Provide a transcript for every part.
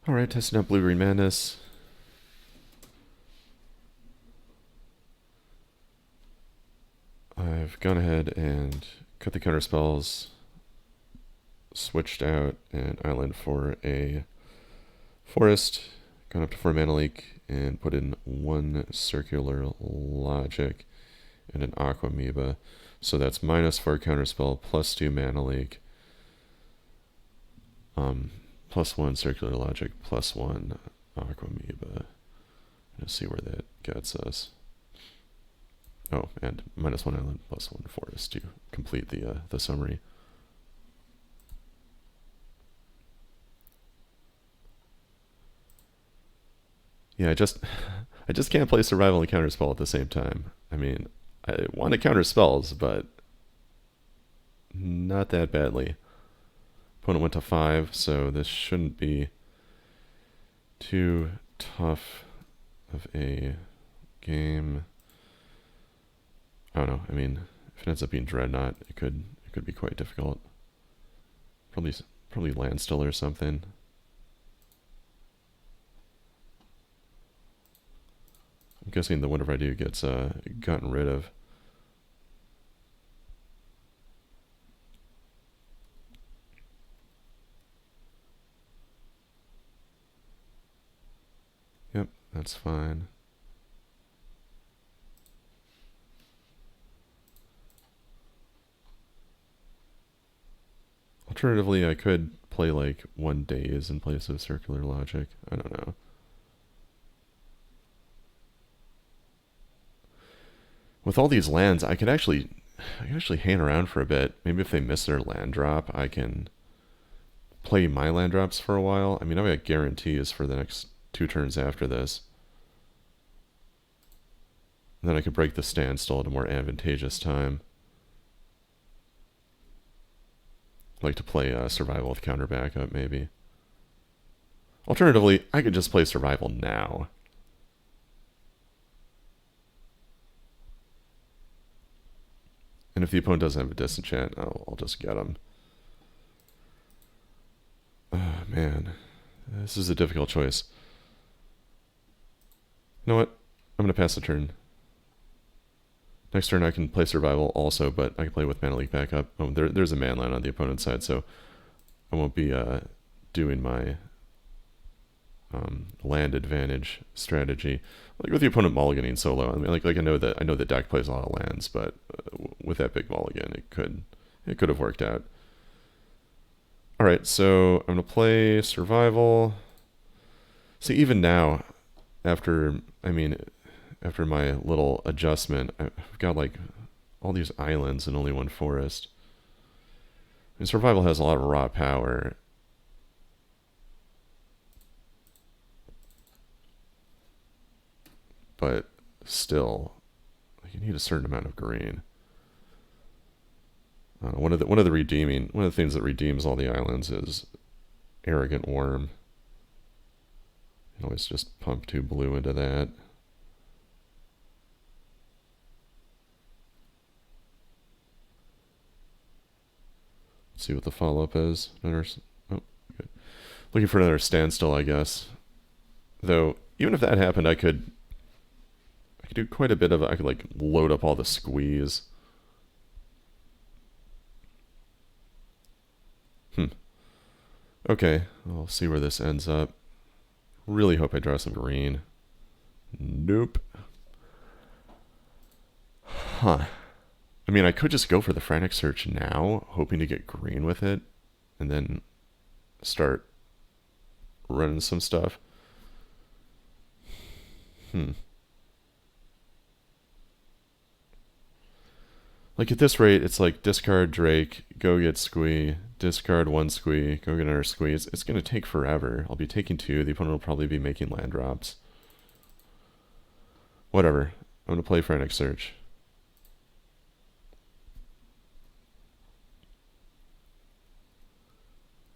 Alright, testing out Blue-Green Madness. I've gone ahead and cut the counter spells, switched out an island for a forest, gone up to 4 mana leak, and put in 1 circular logic and an aqua amoeba. So that's -4 counterspell, +2 mana leak, +1 circular logic, +1 aqua amoeba. Let's see where that gets us. Oh, and -1 island, +1 forest to complete the summary. Yeah, I just can't play survival and counterspell at the same time. I mean, I want to counter spells, but not that badly. Opponent went to 5, so this shouldn't be too tough of a game. I don't know. I mean, if it ends up being Dreadnought, it could be quite difficult. Probably Landstill or something. I'm guessing the whatever I do gets gotten rid of. Yep, that's fine. Alternatively, I could play like 1 days in place of circular logic. I don't know. With all these lands, I can actually hang around for a bit. Maybe if they miss their land drop, I can play my land drops for a while. I mean, I've got guarantees for the next 2 turns after this. And then I could break the standstill at a more advantageous time. Like to play survival with counter backup, maybe. Alternatively, I could just play survival now. And if the opponent doesn't have a disenchant, I'll just get him. Oh, man. This is a difficult choice. You know what? I'm going to pass the turn. Next turn I can play survival also, but I can play with mana leak backup. Oh, there's a man land on the opponent's side, so I won't be doing my land advantage strategy. Like with the opponent mulliganing solo, I mean, like I know that deck plays a lot of lands, but with that big mulligan, it could have worked out. All right, so I'm gonna play survival. See, even now, after my little adjustment, I've got like all these islands and only 1 forest. I mean, survival has a lot of raw power. But still, you need a certain amount of green. One of the things that redeems all the islands is Arrogant Worm. You can always just pump 2 blue into that. Let's see what the follow-up is. Oh, good. Looking for another standstill, I guess. Though, even if that happened, I could do quite a bit of. I could like load up all the squeeze. Okay, I'll see where this ends up. Really hope I draw some green. Nope. Huh. I mean, I could just go for the Frantic Search now, hoping to get green with it, and then start running some stuff. Like at this rate, it's like discard Drake, go get Squee, discard 1 Squee, go get another Squee. It's going to take forever. I'll be taking 2. The opponent will probably be making land drops. Whatever. I'm going to play Frantic Search.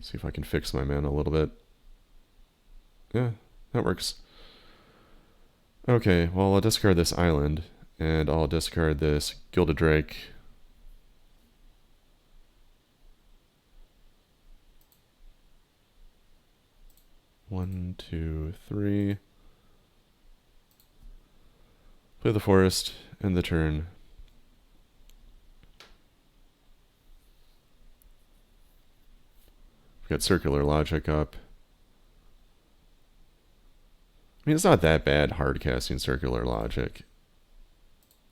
See if I can fix my mana a little bit. Yeah, that works. Okay, well, I'll discard this island, and I'll discard this Gilded Drake. 1, 2, 3. Play the forest, end the turn. We've got circular logic up. I mean, it's not that bad hard casting circular logic.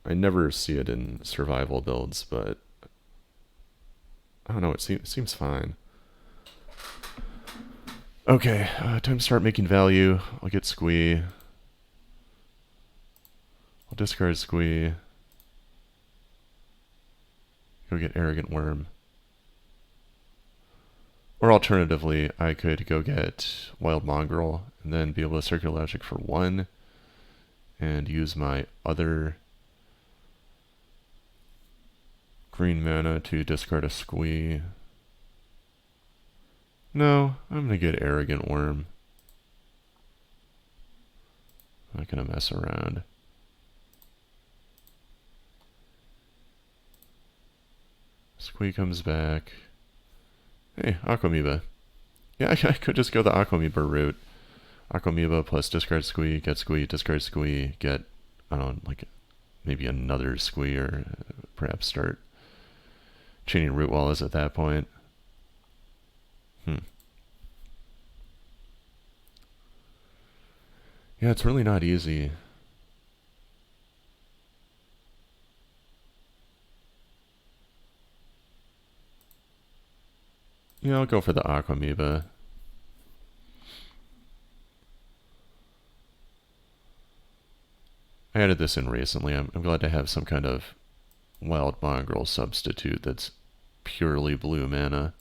I never see it in survival builds, but I don't know, it seems fine. Okay, time to start making value. I'll get Squee. I'll discard Squee. Go get Arrogant Worm. Or alternatively, I could go get Wild Mongrel and then be able to Circular Logic for 1 and use my other green mana to discard a Squee. No, I'm going to get Arrogant Worm. I'm not going to mess around. Squee comes back. Hey, Aquamoeba. Yeah, I could just go the Aquamoeba route. Aquamoeba plus discard Squee, discard Squee, get, I don't know, like maybe another Squee, or perhaps start chaining Root Walls at that point. Yeah, it's really not easy. Yeah, I'll go for the Aquamoeba. I added this in recently. I'm glad to have some kind of Wild Mongrel substitute that's purely blue mana.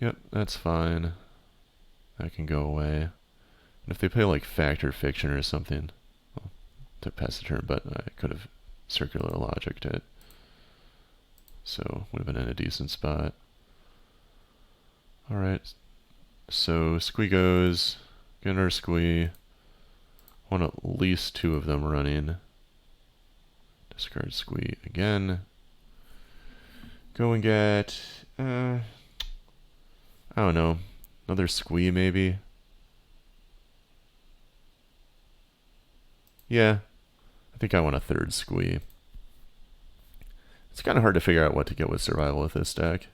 Yep, that's fine. That can go away. And if they play like Fact or Fiction or something, well, to pass the turn, but I could have Circular Logicked it. So would have been in a decent spot. Alright, so Squee goes, get another Squee. I want at least 2 of them running. Discard Squee again. Go and get, I don't know, another Squee maybe? Yeah, I think I want a 3rd Squee. It's kind of hard to figure out what to get with survival with this deck.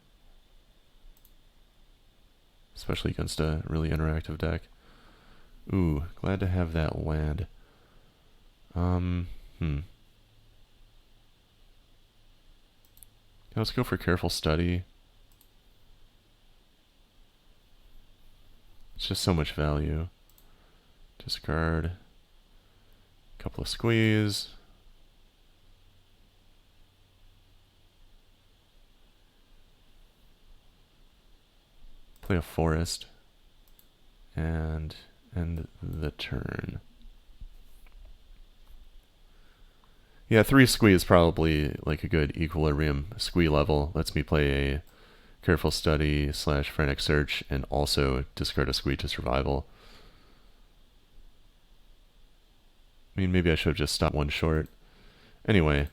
Especially against a really interactive deck. Ooh, glad to have that land. Let's go for Careful Study. It's just so much value. Discard. Couple of Squeeze. Play a Forest. And end the turn. Yeah, 3 Squee is probably like a good Equilibrium Squee level. Lets me play a Careful Study / Frantic Search and also discard a Squee to Survival. I mean, maybe I should have just stopped 1 short. Anyway,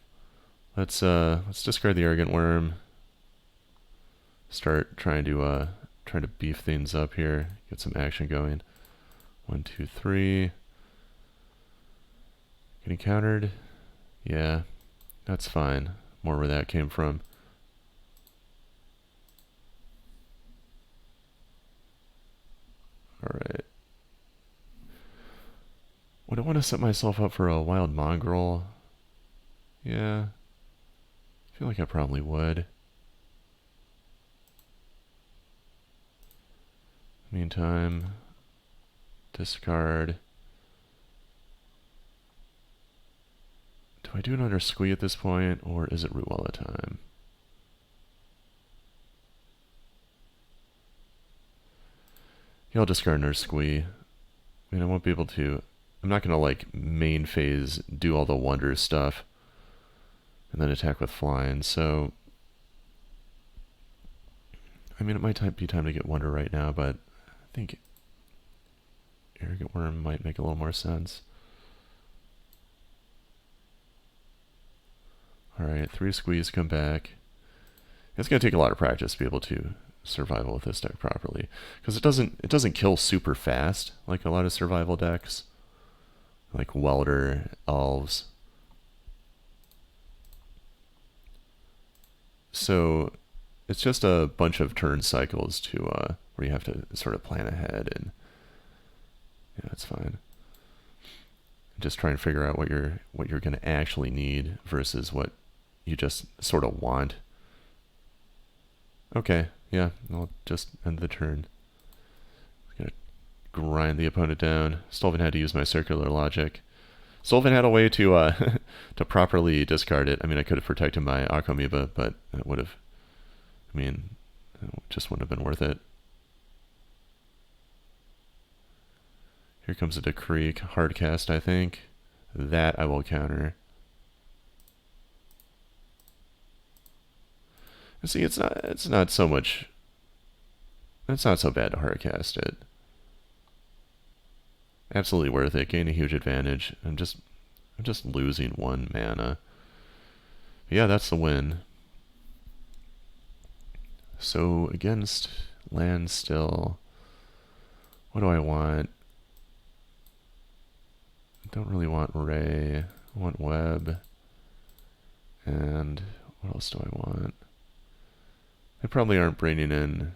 let's discard the Arrogant Worm. Start trying to beef things up here. Get some action going. 1, 2, 3. Getting countered. Yeah, that's fine. More where that came from. Alright. Would I want to set myself up for a Wild Mongrel? Yeah. I feel like I probably would. Meantime, discard. Do I do another Squee at this point, or is it Root Wallet time? Yeah, I'll discard another Squee. I mean, I won't be able to... I'm not going to, like, main phase, do all the wonder stuff, and then attack with flying, so... I mean, it might be time to get wonder right now, but I think Arrogant Worm might make a little more sense. Alright, 3 Squeeze come back. It's going to take a lot of practice to be able to survival with this deck properly, because it doesn't kill super fast like a lot of survival decks, like Welder, Elves. So it's just a bunch of turn cycles to where you have to sort of plan ahead, and yeah, that's fine. Just try and figure out what you're going to actually need versus what you just sort of want. Okay, yeah, I'll just end the turn. I'm gonna grind the opponent down. Still haven't had to use my circular logic. Still haven't had a way to to properly discard it. I mean, I could have protected my Akomiba, but it would have. I mean, it just wouldn't have been worth it. Here comes a Decreek hardcast, I think. That I will counter. See, it's not so much. It's not so bad to hardcast it. Absolutely worth it. Gain a huge advantage. I'm just losing 1 mana. Yeah, that's the win. So against Landstill, what do I want? I don't really want Ray. I want Web. And what else do I want? They probably aren't bringing in.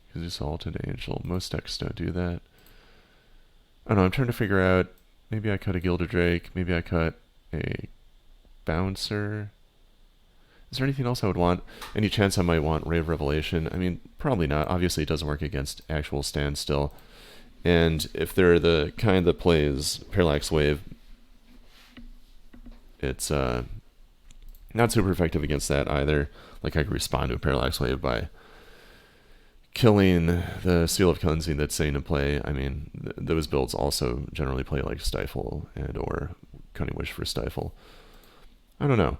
Because it's Salted Angel. Most decks don't do that. I don't know, I'm trying to figure out. Maybe I cut a Gilded Drake. Maybe I cut a Bouncer. Is there anything else I would want? Any chance I might want Ray of Revelation? I mean, probably not. Obviously, it doesn't work against actual Standstill. And if they're the kind that plays Parallax Wave, it's not super effective against that either. Like, I could respond to a Parallax Wave by killing the Seal of Cleansing that's sitting in play. I mean, those builds also generally play like Stifle and or Cunning Wish for Stifle. I don't know.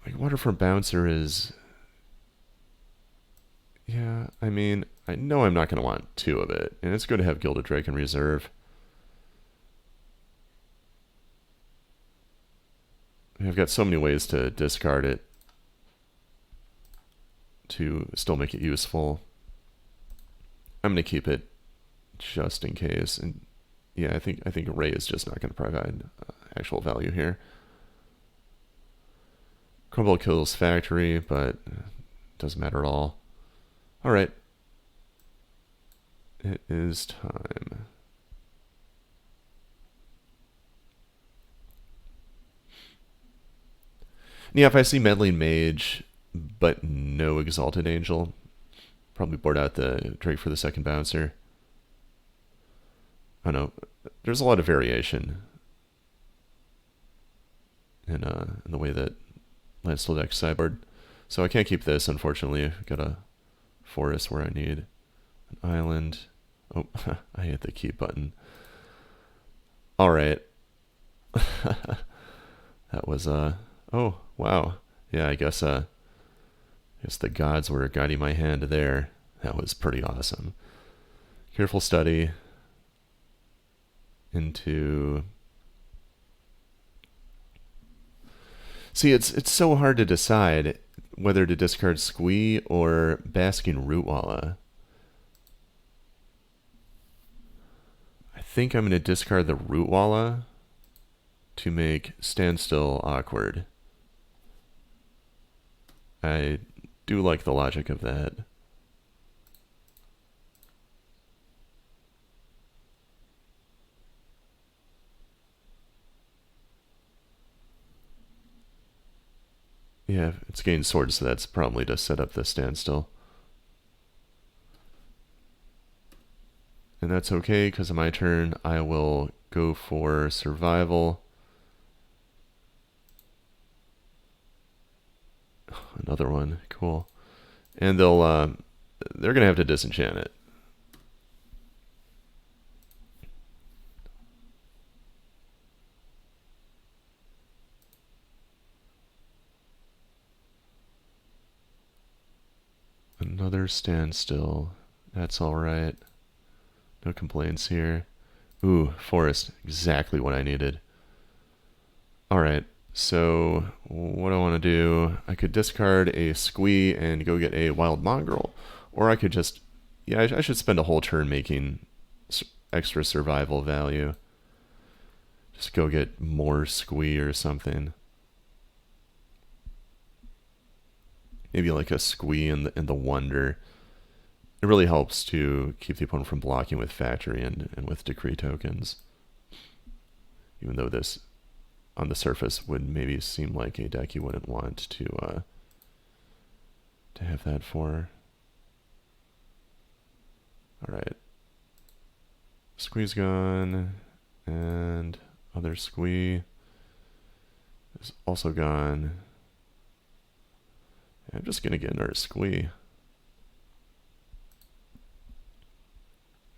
Like, Waterfront Bouncer is... Yeah, I mean, I know I'm not going to want 2 of it, and it's good to have Gilded Drake in reserve. I've got so many ways to discard it to still make it useful. I'm going to keep it just in case. And yeah, I think Ray is just not going to provide actual value here. Crumble kills Factory, but it doesn't matter at all. Alright. It is time. Yeah, if I see Meddling Mage, but no Exalted Angel, probably board out the Drake for the second Bouncer. I don't know. There's a lot of variation in the way that Landstill deck sideboard. So I can't keep this, unfortunately. I've got a forest where I need an island. Oh, I hit the keep button. Alright. That was, oh, wow. Yeah, I guess the gods were guiding my hand there. That was pretty awesome. Careful study into... See, it's so hard to decide whether to discard Squee or Basking Rootwalla. I think I'm going to discard the Rootwalla to make Standstill awkward. I do like the logic of that. Yeah, it's gained swords, so that's probably to set up the Standstill. And that's okay, because on my turn, I will go for Survival. Another one, cool. And they're gonna have to disenchant it. Another Standstill. That's alright. No complaints here. Ooh, Forest. Exactly what I needed. Alright, so what do I want to do? I could discard a squee and go get a wild mongrel. Or I could just... Yeah, I should spend a whole turn making extra survival value. Just go get more squee or something. Maybe like a squee and the wonder. It really helps to keep the opponent from blocking with factory and with decree tokens. Even though this, on the surface, would maybe seem like a deck you wouldn't want to have that for. Alright. Squee's gone, and other squee is also gone. I'm just gonna get another squee.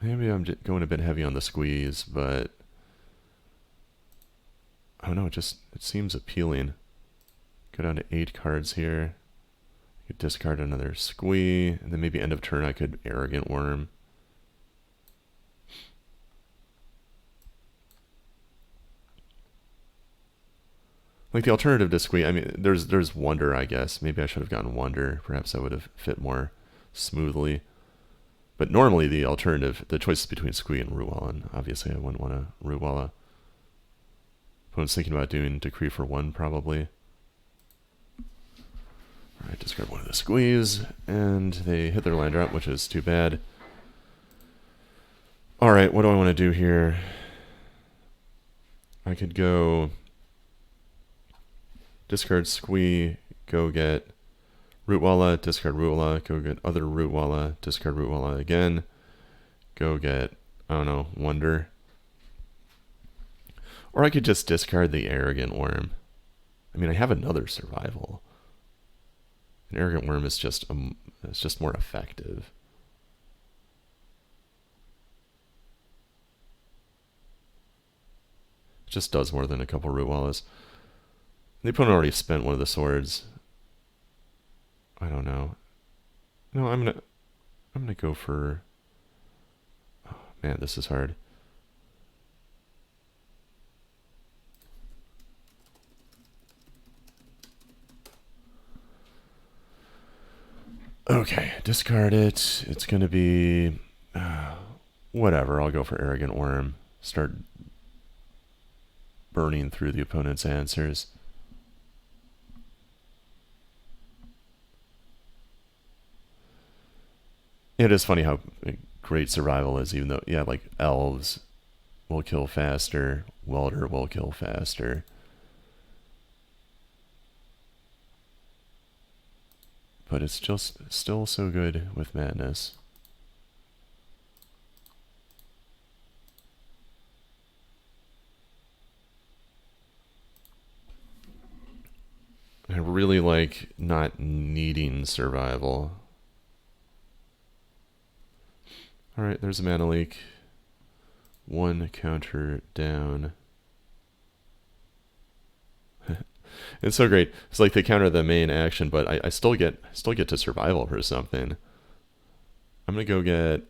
Maybe I'm going a bit heavy on the squeeze, but I don't know, it seems appealing. Go down to 8 cards here. I could discard another squee, and then maybe end of turn I could Arrogant Worm. Like the alternative to squee, I mean, there's Wonder, I guess. Maybe I should have gotten Wonder. Perhaps that would have fit more smoothly. But normally the alternative, the choice is between squee and Ruwala, and obviously I wouldn't want to Ruwala. Opponent's thinking about doing Decree for 1, probably. Alright, discard one of the squeeze, and they hit their land drop, which is too bad. Alright, what do I want to do here? I could go discard squee, go get Rootwalla, discard Rootwalla, go get other Rootwalla, discard Rootwalla again, go get, I don't know, Wonder. Or I could just discard the Arrogant Worm. I mean, I have another survival. An Arrogant Worm is just more effective. It just does more than a couple Rootwallas. The opponent already spent one of the swords. I don't know. No, I'm gonna go for... Oh, man, this is hard. Okay, discard it. It's gonna be... whatever, I'll go for Arrogant Worm. Start burning through the opponent's answers. It is funny how great survival is, even though, yeah, like elves will kill faster, welder will kill faster. But it's just still so good with madness. I really like not needing survival. Alright, there's a mana leak. 1 counter down. It's so great. It's like they counter the main action, but I still get to survival for something. I'm gonna go get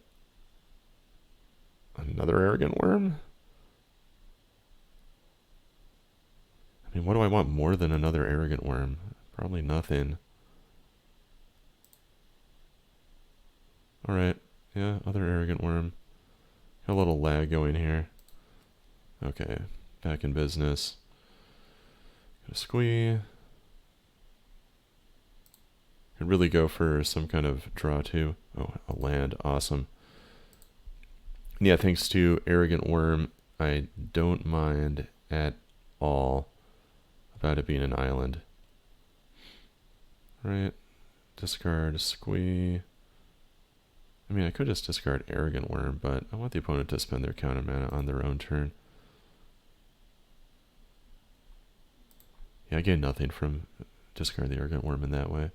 another Arrogant Worm. I mean, what do I want more than another Arrogant Worm? Probably nothing. Alright, yeah, other Arrogant Worm. Got a little lag going here. Okay, back in business. Got a squee. Could really go for some kind of draw too. Oh, a land, awesome. And yeah, thanks to Arrogant Worm, I don't mind at all about it being an island. Right, discard squee. I mean, I could just discard Arrogant Worm, but I want the opponent to spend their counter mana on their own turn. Yeah, I gain nothing from discard the Arrogant Worm in that way.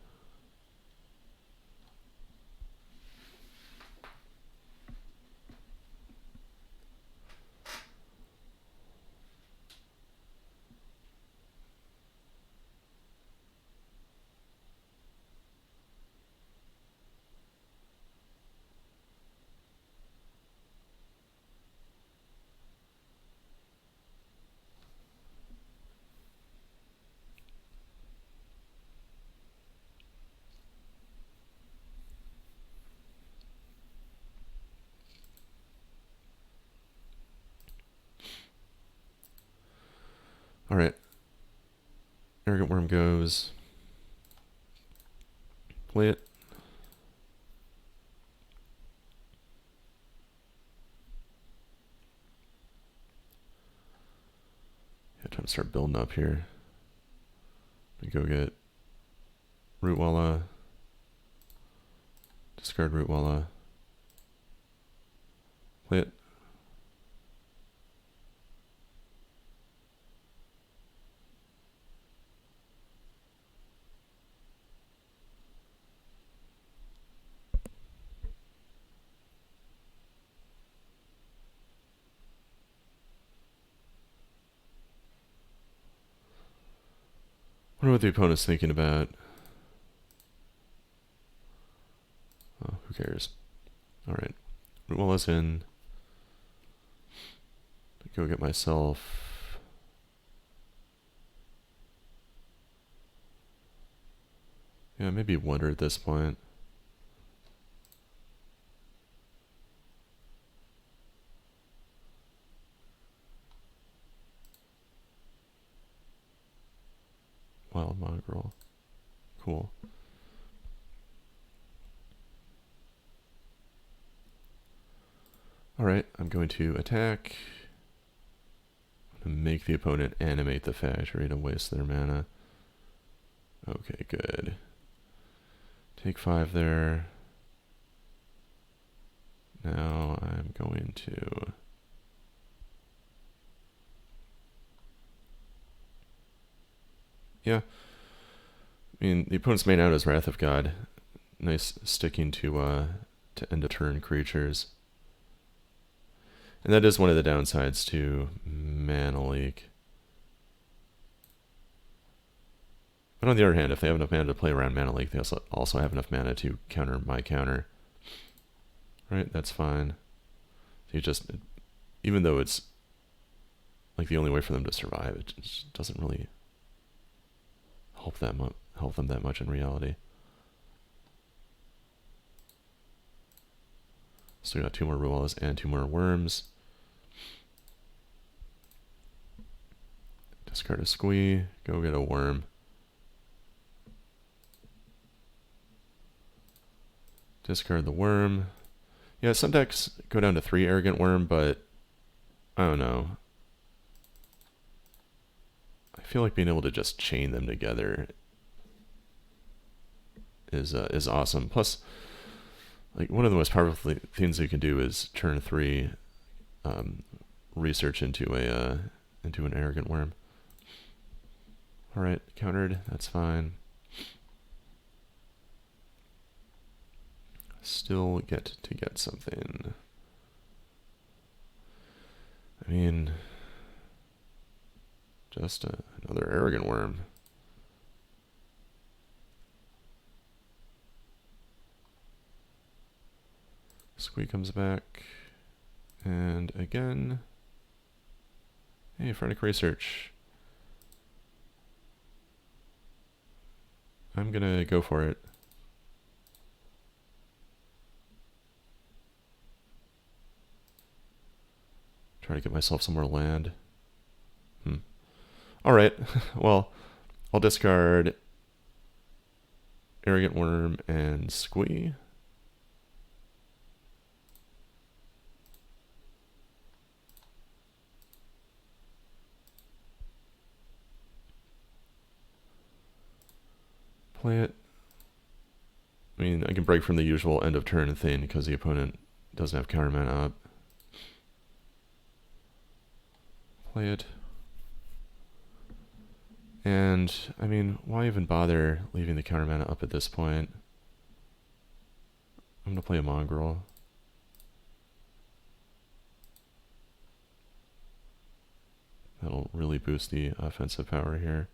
Alright. Arrogant Worm goes. Play it. Yeah, time to start building up here. Go get Rootwalla. Discard Rootwalla. Play it. Wonder what the opponent's thinking about. Oh, who cares? Alright. Rootwalla's in. Go get myself. Yeah, maybe Wonder at this point. Wild Mongrel. Cool. Alright, I'm going to attack. I'm going to make the opponent animate the factory to waste their mana. Okay, good. Take 5 there. Now I'm going to... Yeah. I mean, the opponent's main out is Wrath of God. Nice sticking to end of turn creatures. And that is one of the downsides to Mana Leak. But on the other hand, if they have enough mana to play around Mana Leak, they also have enough mana to counter my counter. Right, that's fine. You just, even though it's like the only way for them to survive, it just doesn't really help them that much in reality. Still got 2 more Rootwallas and 2 more Worms. Discard a Squee, go get a Worm. Discard the Worm. Yeah, some decks go down to 3 Arrogant Worm, but I don't know. I feel like being able to just chain them together is awesome. Plus, like one of the most powerful things you can do is turn 3 research into an Arrogant Worm. All right, countered. That's fine. Still get to get something. I mean, just another Arrogant Worm. Squee comes back. And again. Hey, Phrenic Research. I'm gonna go for it. Try to get myself some more land. Alright, well, I'll discard Arrogant Worm and Squee. Play it. I mean, I can break from the usual end of turn thing because the opponent doesn't have counter mana up. Play it. And, I mean, why even bother leaving the counter mana up at this point? I'm going to play a Mongrel. That'll really boost the offensive power here.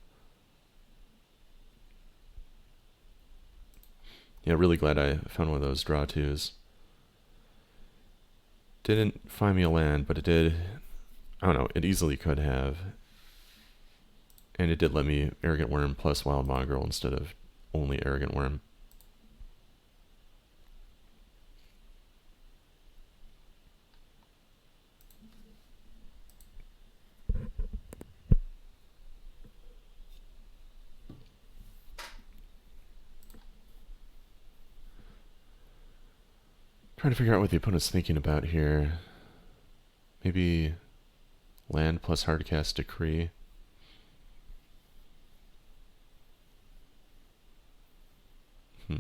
Yeah, really glad I found one of those draw twos. Didn't find me a land, but it did. I don't know, it easily could have. And it did let me Arrogant Worm plus Wild Mongrel instead of only Arrogant Worm. Trying to figure out what the opponent's thinking about here. Maybe land plus hardcast decree.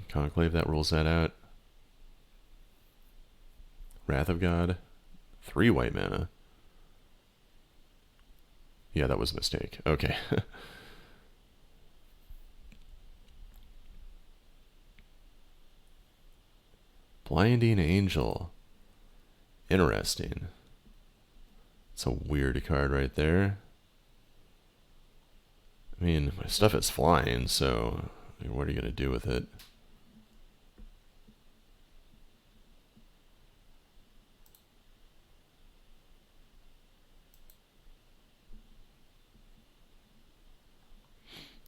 Conclave, that rules that out. Wrath of God. 3 white mana. Yeah, that was a mistake. Okay. Blinding Angel. Interesting. It's a weird card right there. I mean, my stuff is flying, so what are you going to do with it?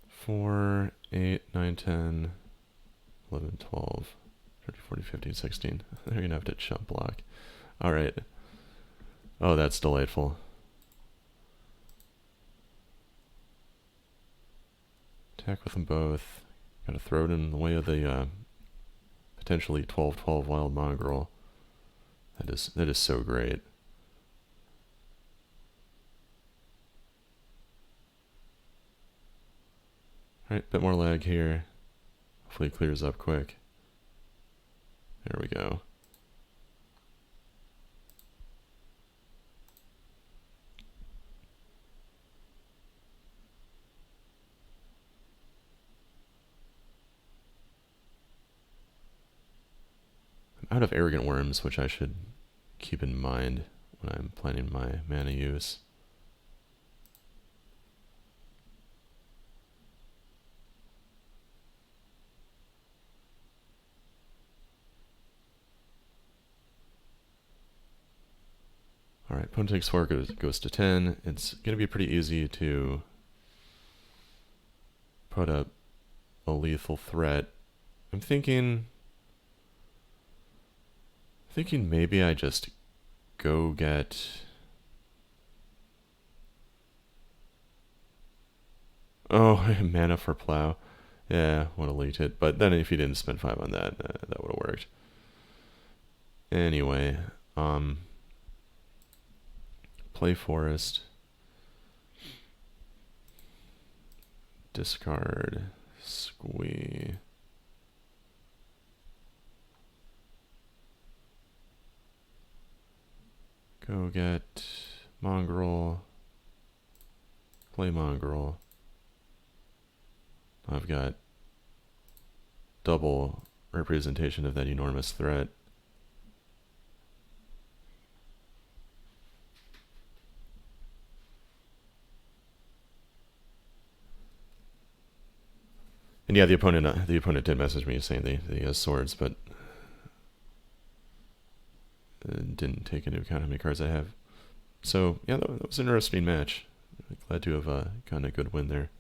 Four, 8, 9, 10, 11, 12, 13, 14, 15, 16. They're going to have to chump block. Alright. Oh, that's delightful. Attack with them both. Gotta throw it in the way of the potentially 12/12 wild mongrel. That is so great. Alright, bit more lag here. Hopefully it clears up quick. There we go. I'm out of Arrogant Worms, which I should keep in mind when I'm planning my mana use. Alright, opponent takes 4, goes to 10. It's going to be pretty easy to put up a lethal threat. I'm thinking maybe I just go get... Oh, mana for plow. Yeah, would have leaked it. But then if you didn't spend 5 on that, that would have worked. Anyway, play forest. Discard. Squee. Go get mongrel. Play mongrel. I've got double representation of that enormous threat. And yeah, the opponent did message me saying they has swords, but didn't take into account how many cards I have. So yeah, that was an interesting match. Glad to have gotten a good win there.